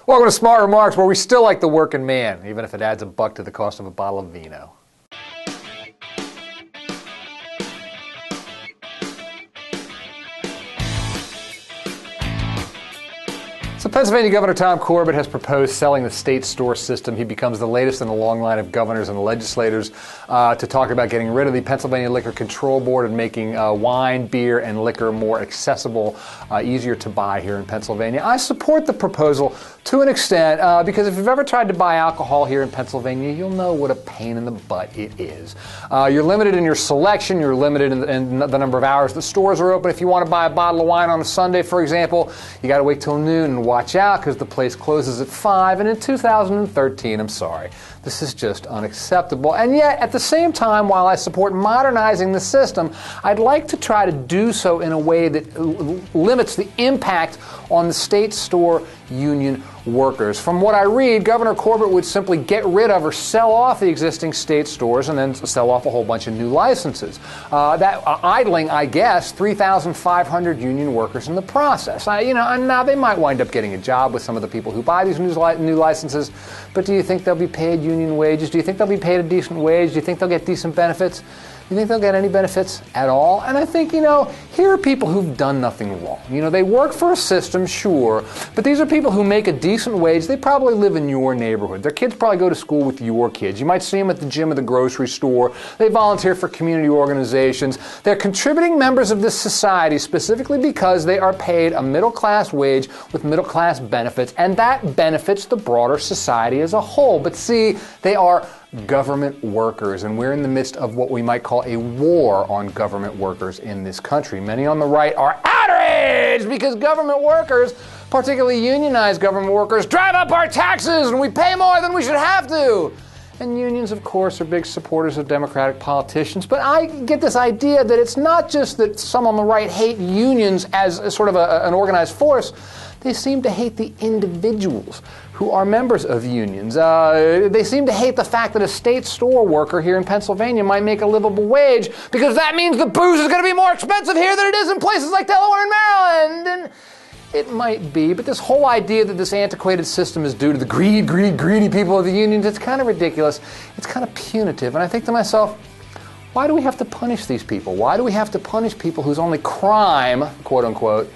Welcome to Smart Remarks, where we still like the working man, even if it adds $1 to the cost of a bottle of vino. So Pennsylvania Governor Tom Corbett has proposed selling the state store system. He becomes the latest in a long line of governors and legislators to talk about getting rid of the Pennsylvania Liquor Control Board and making wine, beer, and liquor more accessible, easier to buy here in Pennsylvania. I support the proposal to an extent because if you've ever tried to buy alcohol here in Pennsylvania, you'll know what a pain in the butt it is. You're limited in your selection. You're limited in the number of hours the stores are open. If you want to buy a bottle of wine on a Sunday, for example, you got to wait till noon and watch out because the place closes at 5. And in 2013, I'm sorry, this is just unacceptable. And yet, at the same time, while I support modernizing the system, I'd like to try to do so in a way that limits the impact on the state store union workers. From what I read, Governor Corbett would simply get rid of or sell off the existing state stores and then sell off a whole bunch of new licenses. Idling, I guess, 3,500 union workers in the process. Now they might wind up getting a job with some of the people who buy these new licenses, but do you think they'll be paid union wages? Do you think they'll be paid a decent wage? Do you think they'll get decent benefits? You think they'll get any benefits at all? And I think, here are people who've done nothing wrong. They work for a system, sure, but these are people who make a decent wage. They probably live in your neighborhood. Their kids probably go to school with your kids. You might see them at the gym or the grocery store. They volunteer for community organizations. They're contributing members of this society specifically because they are paid a middle-class wage with middle-class benefits, and that benefits the broader society as a whole. But see, they are government workers, and we're in the midst of what we might call a war on government workers in this country. Many on the right are outraged because government workers, particularly unionized government workers, drive up our taxes and we pay more than we should have to. And unions, of course, are big supporters of Democratic politicians. But I get this idea that it's not just that some on the right hate unions as sort of an organized force. They seem to hate the individuals who are members of unions. They seem to hate the fact that a state store worker here in Pennsylvania might make a livable wage because that means the booze is going to be more expensive here than it is in places like Delaware and Maryland. And it might be, but this whole idea that this antiquated system is due to the greedy people of the unions, it's kind of ridiculous. It's kind of punitive. And I think to myself, why do we have to punish these people? Why do we have to punish people whose only crime, quote unquote,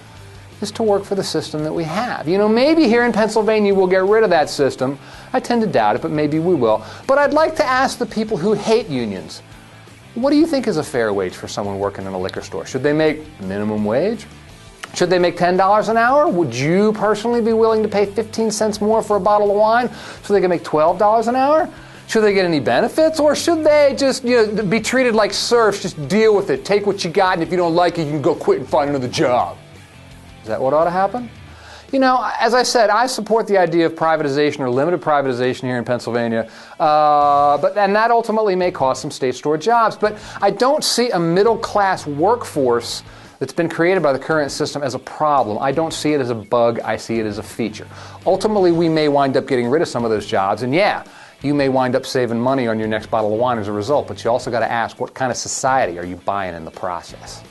is to work for the system that we have? Maybe here in Pennsylvania we'll get rid of that system. I tend to doubt it, but maybe we will. But I'd like to ask the people who hate unions, what do you think is a fair wage for someone working in a liquor store? Should they make minimum wage? Should they make $10 an hour? Would you personally be willing to pay 15 cents more for a bottle of wine so they can make $12 an hour? Should they get any benefits, or should they just be treated like serfs? Just deal with it. Take what you got, and if you don't like it, you can go quit and find another job. Is that what ought to happen? As I said, I support the idea of privatization or limited privatization here in Pennsylvania, and that ultimately may cost some state store jobs. But I don't see a middle-class workforce that's been created by the current system as a problem. I don't see it as a bug. I see it as a feature. Ultimately, we may wind up getting rid of some of those jobs, and yeah, you may wind up saving money on your next bottle of wine as a result, but you also got to ask, what kind of society are you buying in the process?